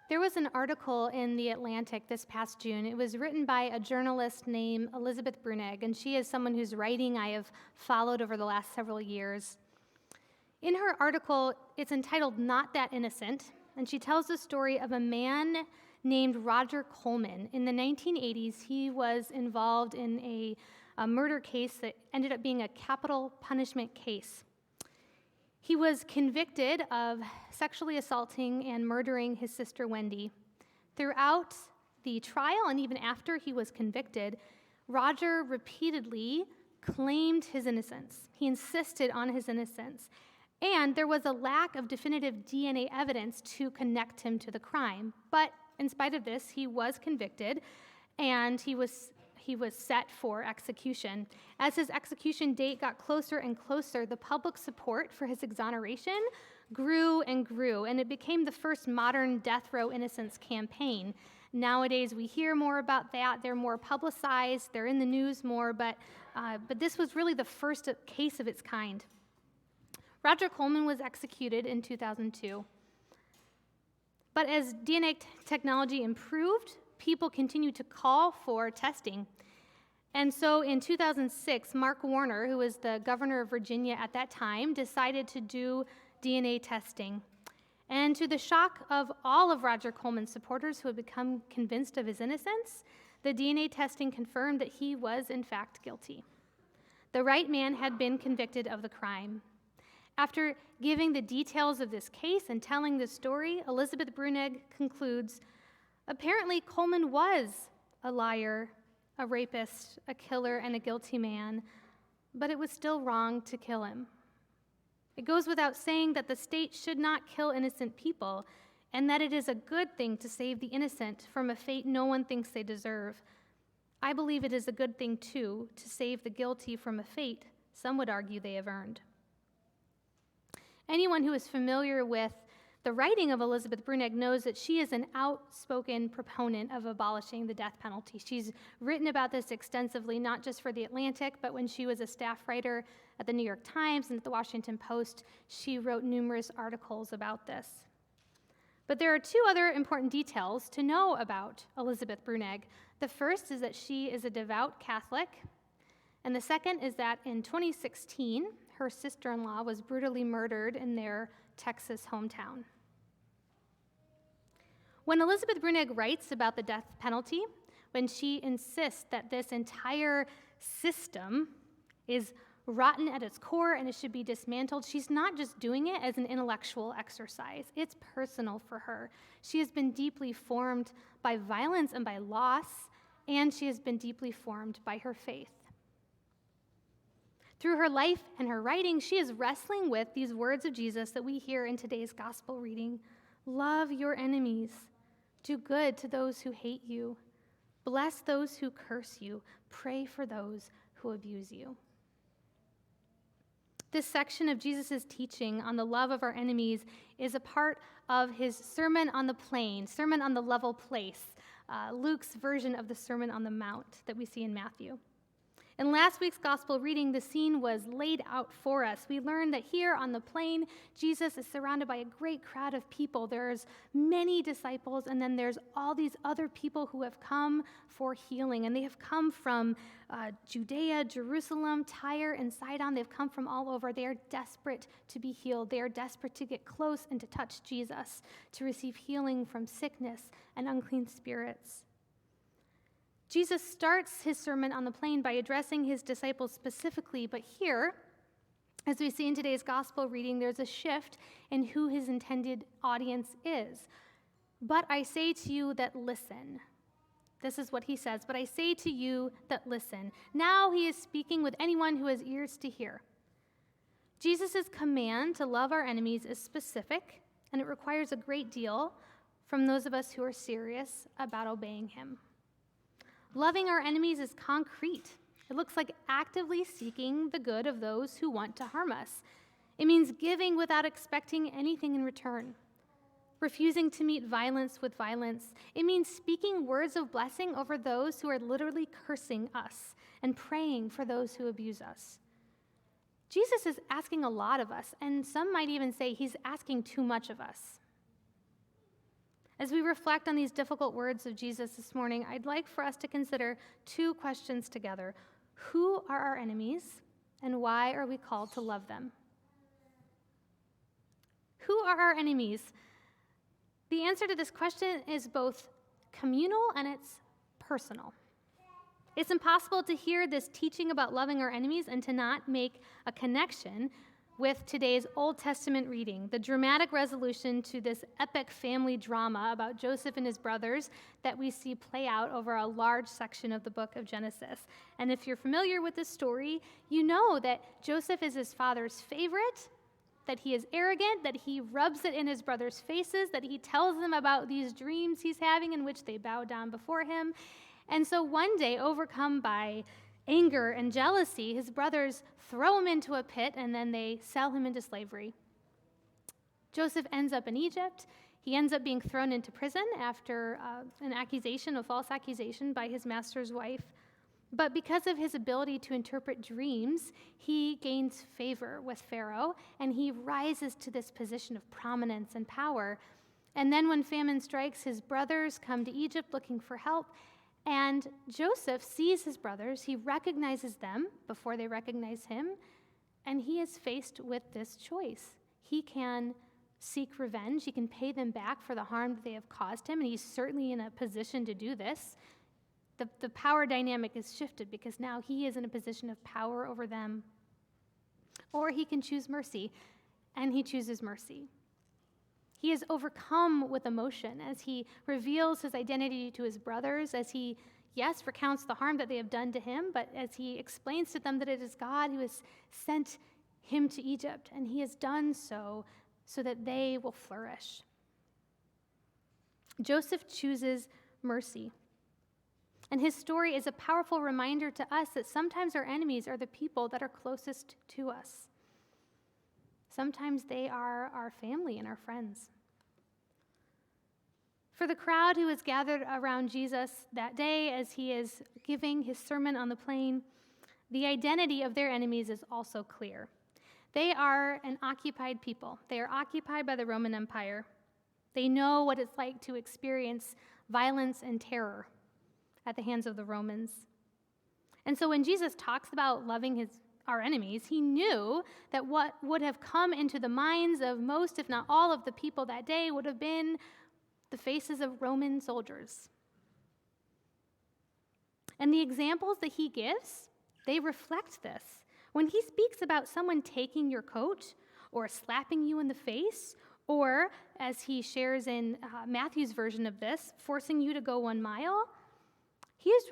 There was an article in The Atlantic this past June. It was written by a journalist named Elizabeth Brunig, and she is someone whose writing I have followed over the last several years. In her article, it's entitled Not That Innocent, and she tells the story of a man named Roger Coleman. In the 1980s, he was involved in a murder case that ended up being a capital punishment case. He was convicted of sexually assaulting and murdering his sister Wendy. Throughout the trial and even after he was convicted, Roger repeatedly claimed his innocence. He insisted on his innocence. And there was a lack of definitive DNA evidence to connect him to the crime. But in spite of this, he was convicted, and he was set for execution. As his execution date got closer and closer, the public support for his exoneration grew, and it became the first modern death row innocence campaign. Nowadays, we hear more about that. They're more publicized. They're in the news more, but this was really the first case of its kind. Roger Coleman was executed in 2002. But as DNA technology improved, people continued to call for testing. And so in 2006, Mark Warner, who was the governor of Virginia at that time, decided to do DNA testing. And to the shock of all of Roger Coleman's supporters who had become convinced of his innocence, the DNA testing confirmed that he was, in fact, guilty. The right man had been convicted of the crime. After giving the details of this case and telling the story, Elizabeth Brunig concludes, apparently Coleman was a liar, a rapist, a killer, and a guilty man, but it was still wrong to kill him. It goes without saying that the state should not kill innocent people, and that it is a good thing to save the innocent from a fate no one thinks they deserve. I believe it is a good thing, too, to save the guilty from a fate some would argue they have earned. Anyone who is familiar with the writing of Elizabeth Brunig knows that she is an outspoken proponent of abolishing the death penalty. She's written about this extensively, not just for The Atlantic, but when she was a staff writer at the New York Times and at the Washington Post, she wrote numerous articles about this. But there are two other important details to know about Elizabeth Brunig. The first is that she is a devout Catholic, and the second is that in 2016, her sister-in-law was brutally murdered in their Texas hometown. When Elizabeth Brunig writes about the death penalty, when she insists that this entire system is rotten at its core and it should be dismantled, she's not just doing it as an intellectual exercise. It's personal for her. She has been deeply formed by violence and by loss, and she has been deeply formed by her faith. Through her life and her writing, she is wrestling with these words of Jesus that we hear in today's gospel reading. Love your enemies. Do good to those who hate you. Bless those who curse you. Pray for those who abuse you. This section of Jesus' teaching on the love of our enemies is a part of his Sermon on the Plain, Sermon on the Level Place, Luke's version of the Sermon on the Mount that we see in Matthew. In last week's gospel reading, the scene was laid out for us. We learned that here on the plain, Jesus is surrounded by a great crowd of people. There's many disciples, and then there's all these other people who have come for healing. And they have come from Judea, Jerusalem, Tyre, and Sidon. They've come from all over. They are desperate to be healed. They are desperate to get close and to touch Jesus, to receive healing from sickness and unclean spirits. Jesus starts his Sermon on the Plain by addressing his disciples specifically, but here, as we see in today's gospel reading, there's a shift in who his intended audience is. But I say to you that listen. This is what he says, but I say to you that listen. Now he is speaking with anyone who has ears to hear. Jesus' command to love our enemies is specific, and it requires a great deal from those of us who are serious about obeying him. Loving our enemies is concrete. It looks like actively seeking the good of those who want to harm us. It means giving without expecting anything in return, refusing to meet violence with violence. It means speaking words of blessing over those who are literally cursing us and praying for those who abuse us. Jesus is asking a lot of us, and some might even say he's asking too much of us. As we reflect on these difficult words of Jesus this morning, I'd like for us to consider two questions together. Who are our enemies, and why are we called to love them? Who are our enemies? The answer to this question is both communal and it's personal. It's impossible to hear this teaching about loving our enemies and to not make a connection with today's Old Testament reading, the dramatic resolution to this epic family drama about Joseph and his brothers that we see play out over a large section of the book of Genesis. And if you're familiar with this story, you know that Joseph is his father's favorite, that he is arrogant, that he rubs it in his brothers' faces, that he tells them about these dreams he's having in which they bow down before him. And so one day, overcome by anger and jealousy, his brothers throw him into a pit and then they sell him into slavery. Joseph ends up in Egypt. He ends up being thrown into prison after a false accusation by his master's wife. But because of his ability to interpret dreams, he gains favor with Pharaoh and he rises to this position of prominence and power. And then when famine strikes, his brothers come to Egypt looking for help. And Joseph sees his brothers, he recognizes them before they recognize him, and he is faced with this choice. He can seek revenge, he can pay them back for the harm that they have caused him, and he's certainly in a position to do this. The power dynamic is shifted because now he is in a position of power over them. Or he can choose mercy, and he chooses mercy. He is overcome with emotion as he reveals his identity to his brothers, as he, yes, recounts the harm that they have done to him, but as he explains to them that it is God who has sent him to Egypt, and he has done so that they will flourish. Joseph chooses mercy. And his story is a powerful reminder to us that sometimes our enemies are the people that are closest to us. Sometimes they are our family and our friends. For the crowd who is gathered around Jesus that day as he is giving his sermon on the plain, the identity of their enemies is also clear. They are an occupied people. They are occupied by the Roman Empire. They know what it's like to experience violence and terror at the hands of the Romans. And so when Jesus talks about loving our enemies, he knew that what would have come into the minds of most, if not all, of the people that day would have been the faces of Roman soldiers. And the examples that he gives, they reflect this. When he speaks about someone taking your coat or slapping you in the face, or as he shares in Matthew's version of this, forcing you to go 1 mile, he is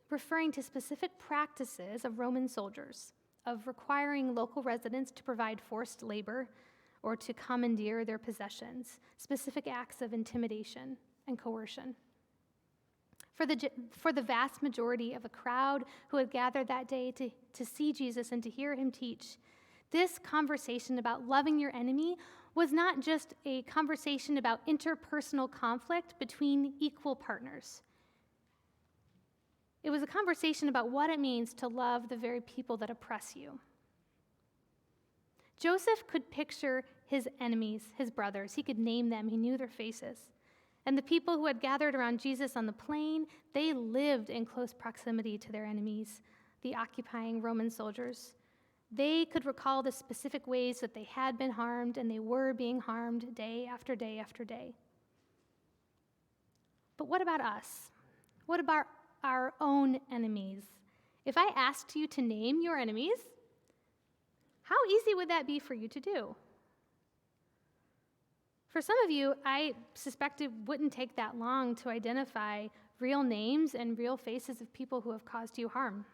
referring to specific practices of Roman soldiers, of requiring local residents to provide forced labor or to commandeer their possessions, specific acts of intimidation and coercion. For the vast majority of a crowd who had gathered that day to see Jesus and to hear him teach, this conversation about loving your enemy was not just a conversation about interpersonal conflict between equal partners. It was a conversation about what it means to love the very people that oppress you. Joseph could picture his enemies, his brothers. He could name them. He knew their faces. And the people who had gathered around Jesus on the plain, they lived in close proximity to their enemies, the occupying Roman soldiers. They could recall the specific ways that they had been harmed and they were being harmed day after day after day. But what about us? What about our own enemies? If I asked you to name your enemies, how easy would that be for you to do? For some of you, I suspect it wouldn't take that long to identify real names and real faces of people who have caused you harm.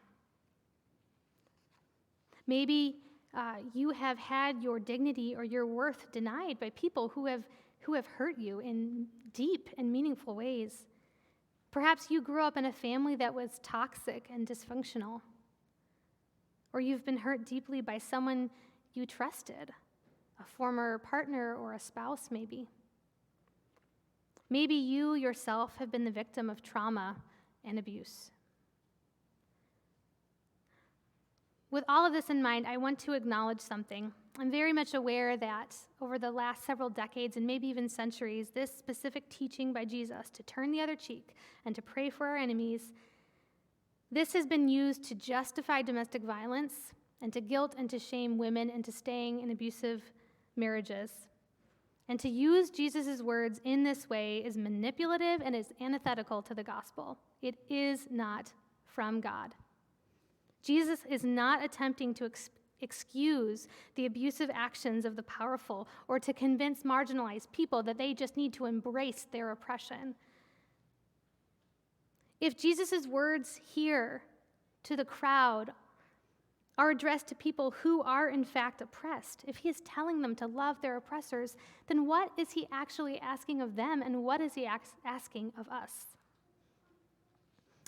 Maybe you have had your dignity or your worth denied by people who have hurt you in deep and meaningful ways. Perhaps you grew up in a family that was toxic and dysfunctional. Or you've been hurt deeply by someone you trusted, a former partner or a spouse maybe. Maybe you yourself have been the victim of trauma and abuse. With all of this in mind, I want to acknowledge something. I'm very much aware that over the last several decades and maybe even centuries, this specific teaching by Jesus to turn the other cheek and to pray for our enemies, this has been used to justify domestic violence and to guilt and to shame women into staying in abusive marriages. And to use Jesus' words in this way is manipulative and is antithetical to the gospel. It is not from God. Jesus is not attempting to excuse the abusive actions of the powerful or to convince marginalized people that they just need to embrace their oppression. If Jesus' words here to the crowd are addressed to people who are in fact oppressed, if he is telling them to love their oppressors, then what is he actually asking of them, and what is he asking of us?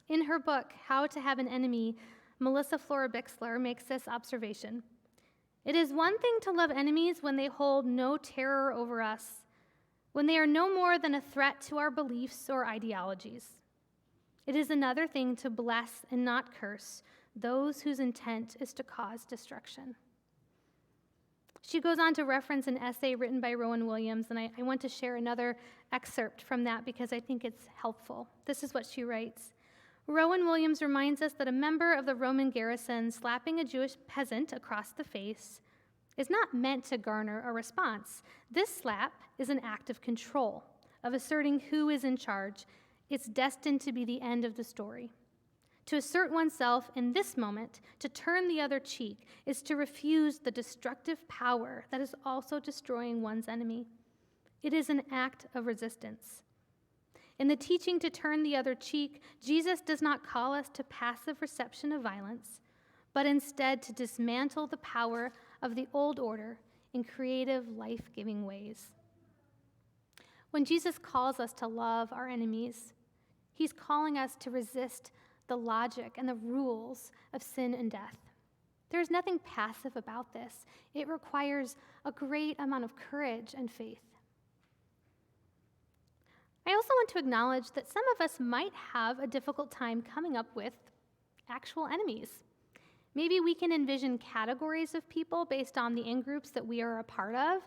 In her book, How to Have an Enemy, Melissa Flora Bixler makes this observation. It is one thing to love enemies when they hold no terror over us, when they are no more than a threat to our beliefs or ideologies. It is another thing to bless and not curse those whose intent is to cause destruction. She goes on to reference an essay written by Rowan Williams, and I want to share another excerpt from that because I think it's helpful. This is what she writes. Rowan Williams reminds us that a member of the Roman garrison slapping a Jewish peasant across the face is not meant to garner a response. This slap is an act of control, of asserting who is in charge. It's destined to be the end of the story. To assert oneself in this moment, to turn the other cheek, is to refuse the destructive power that is also destroying one's enemy. It is an act of resistance. In the teaching to turn the other cheek, Jesus does not call us to passive reception of violence, but instead to dismantle the power of the old order in creative, life-giving ways. When Jesus calls us to love our enemies, he's calling us to resist the logic and the rules of sin and death. There's nothing passive about this. It requires a great amount of courage and faith. I also want to acknowledge that some of us might have a difficult time coming up with actual enemies. Maybe we can envision categories of people based on the in-groups that we are a part of.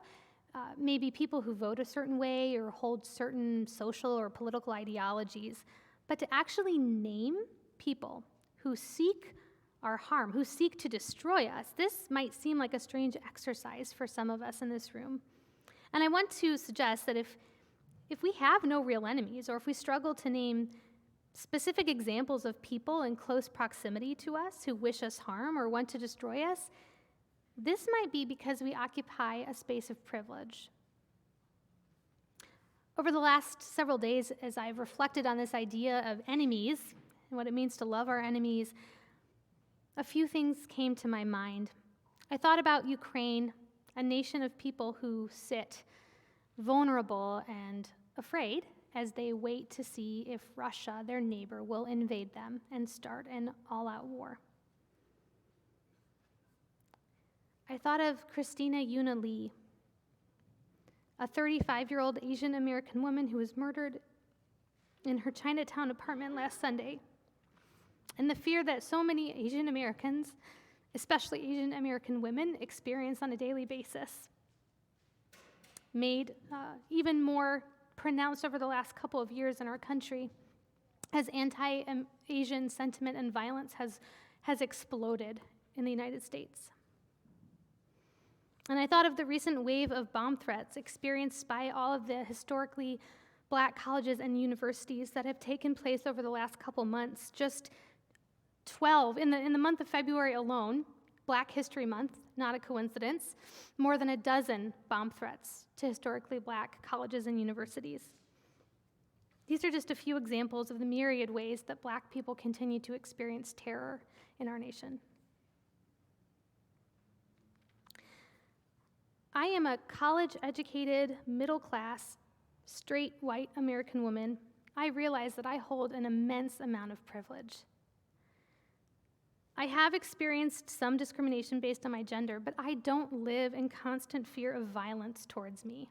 Maybe people who vote a certain way or hold certain social or political ideologies. But to actually name people who seek our harm, who seek to destroy us, this might seem like a strange exercise for some of us in this room. And I want to suggest that if we have no real enemies, or if we struggle to name specific examples of people in close proximity to us who wish us harm or want to destroy us, this might be because we occupy a space of privilege. Over the last several days, as I've reflected on this idea of enemies and what it means to love our enemies, a few things came to my mind. I thought about Ukraine, a nation of people who sit vulnerable and afraid as they wait to see if Russia, their neighbor, will invade them and start an all-out war. I thought of Christina Yuna Lee, a 35-year-old Asian American woman who was murdered in her Chinatown apartment last Sunday, and the fear that so many Asian Americans, especially Asian American women, experience on a daily basis, made even more pronounced over the last couple of years in our country as anti-Asian sentiment and violence has exploded in the United States. And I thought of the recent wave of bomb threats experienced by all of the historically Black colleges and universities that have taken place over the last couple months. Just 12, in the month of February alone, Black History Month, not a coincidence, more than a dozen bomb threats to historically Black colleges and universities. These are just a few examples of the myriad ways that Black people continue to experience terror in our nation. I am a college-educated, middle-class, straight white American woman. I realize that I hold an immense amount of privilege. I have experienced some discrimination based on my gender, but I don't live in constant fear of violence towards me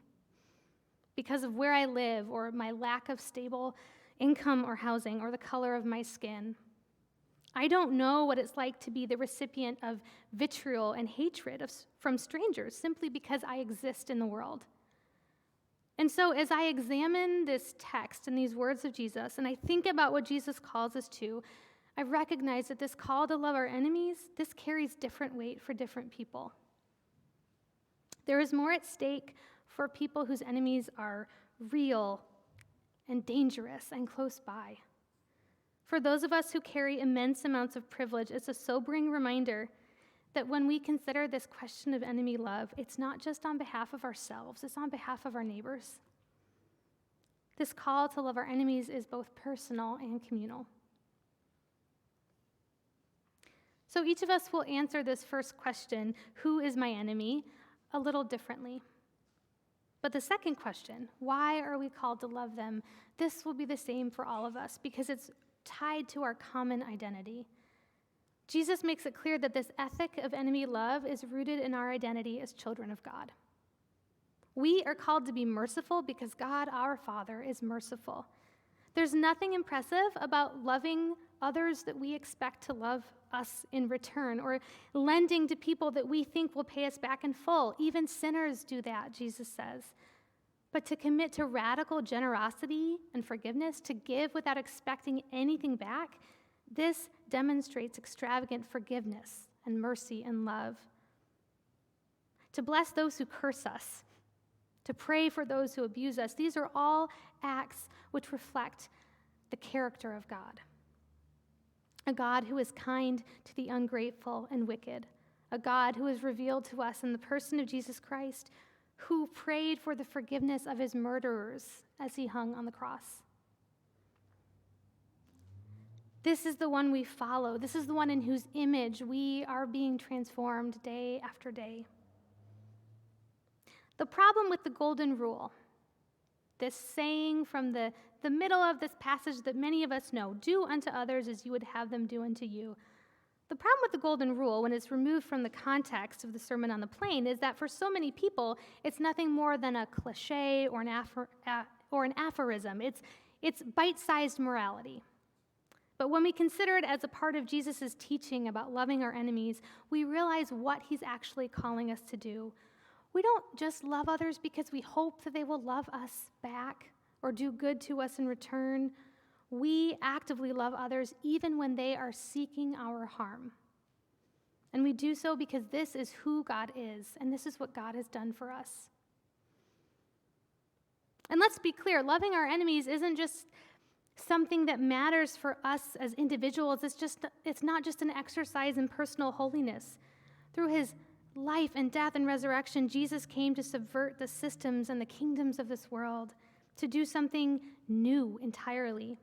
because of where I live or my lack of stable income or housing or the color of my skin. I don't know what it's like to be the recipient of vitriol and hatred from strangers simply because I exist in the world. And so as I examine this text and these words of Jesus, and I think about what Jesus calls us to, I recognize that this call to love our enemies, this carries different weight for different people. There is more at stake for people whose enemies are real and dangerous and close by. For those of us who carry immense amounts of privilege, it's a sobering reminder that when we consider this question of enemy love, it's not just on behalf of ourselves, it's on behalf of our neighbors. This call to love our enemies is both personal and communal. So each of us will answer this first question, who is my enemy, a little differently. But the second question, why are we called to love them? This will be the same for all of us because it's tied to our common identity. Jesus makes it clear that this ethic of enemy love is rooted in our identity as children of God. We are called to be merciful because God, our Father, is merciful. There's nothing impressive about loving others that we expect to love us in return, or lending to people that we think will pay us back in full. Even sinners do that, Jesus says. But to commit to radical generosity and forgiveness, to give without expecting anything back, this demonstrates extravagant forgiveness and mercy and love. To bless those who curse us, to pray for those who abuse us, these are all acts which reflect the character of God. A God who is kind to the ungrateful and wicked. A God who is revealed to us in the person of Jesus Christ, who prayed for the forgiveness of his murderers as he hung on the cross. This is the one we follow. This is the one in whose image we are being transformed day after day. The problem with the golden rule, this saying from the middle of this passage that many of us know, do unto others as you would have them do unto you. The problem with the golden rule, when it's removed from the context of the Sermon on the Plain, is that for so many people, it's nothing more than a cliche or an aphorism. It's bite-sized morality. But when we consider it as a part of Jesus' teaching about loving our enemies, we realize what he's actually calling us to do. We don't just love others because we hope that they will love us back or do good to us in return. We actively love others even when they are seeking our harm. And we do so because this is who God is, and this is what God has done for us. And let's be clear, loving our enemies isn't just something that matters for us as individuals. It's not just an exercise in personal holiness. Through his life and death and resurrection, Jesus came to subvert the systems and the kingdoms of this world, to do something new entirely.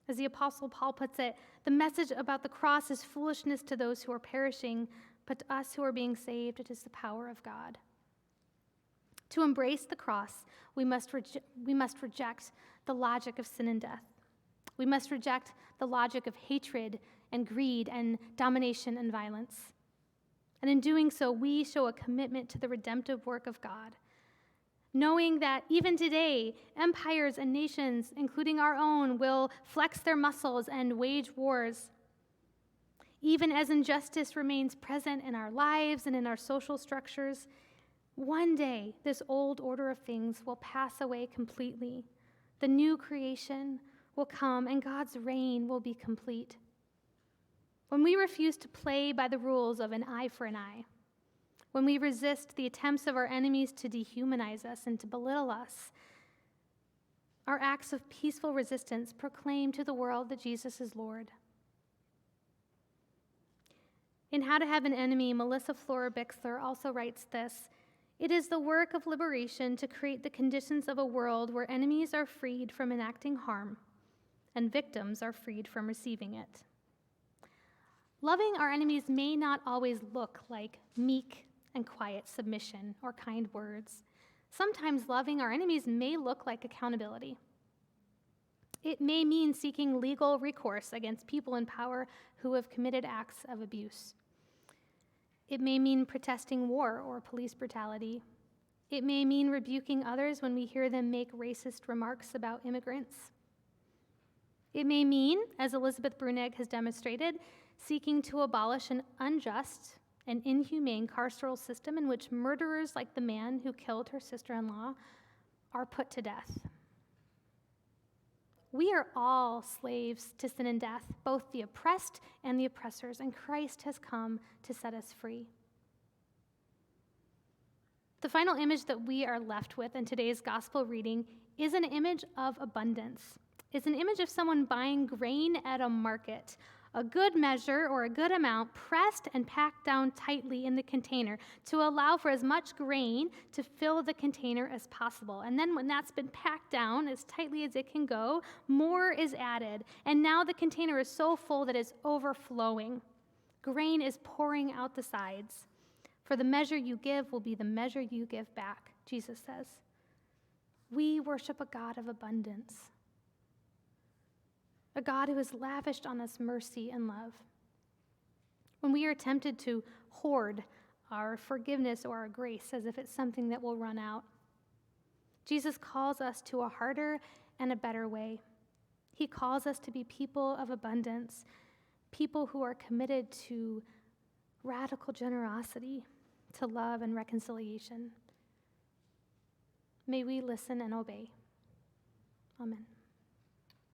As the Apostle Paul puts it, the message about the cross is foolishness to those who are perishing, but to us who are being saved, it is the power of God. To embrace the cross, we must reject the logic of sin and death. We must reject the logic of hatred and greed and domination and violence. And in doing so, we show a commitment to the redemptive work of God, knowing that even today, empires and nations, including our own, will flex their muscles and wage wars. Even as injustice remains present in our lives and in our social structures, one day this old order of things will pass away completely. The new creation will come and God's reign will be complete. When we refuse to play by the rules of an eye for an eye, when we resist the attempts of our enemies to dehumanize us and to belittle us, our acts of peaceful resistance proclaim to the world that Jesus is Lord. In How to Have an Enemy, Melissa Flora-Bixler also writes this: "It is the work of liberation to create the conditions of a world where enemies are freed from enacting harm and victims are freed from receiving it." Loving our enemies may not always look like meek and quiet submission or kind words. Sometimes loving our enemies may look like accountability. It may mean seeking legal recourse against people in power who have committed acts of abuse. It may mean protesting war or police brutality. It may mean rebuking others when we hear them make racist remarks about immigrants. It may mean, as Elizabeth Brunig has demonstrated, seeking to abolish an unjust and inhumane carceral system in which murderers like the man who killed her sister-in-law are put to death. We are all slaves to sin and death, both the oppressed and the oppressors, and Christ has come to set us free. The final image that we are left with in today's gospel reading is an image of abundance. It's an image of someone buying grain at a market, a good measure or a good amount pressed and packed down tightly in the container to allow for as much grain to fill the container as possible. And then when that's been packed down as tightly as it can go, more is added. And now the container is so full that it's overflowing. Grain is pouring out the sides. For the measure you give will be the measure you give back, Jesus says. We worship a God of abundance, a God who has lavished on us mercy and love. When we are tempted to hoard our forgiveness or our grace as if it's something that will run out, Jesus calls us to a harder and a better way. He calls us to be people of abundance, people who are committed to radical generosity, to love and reconciliation. May we listen and obey. Amen.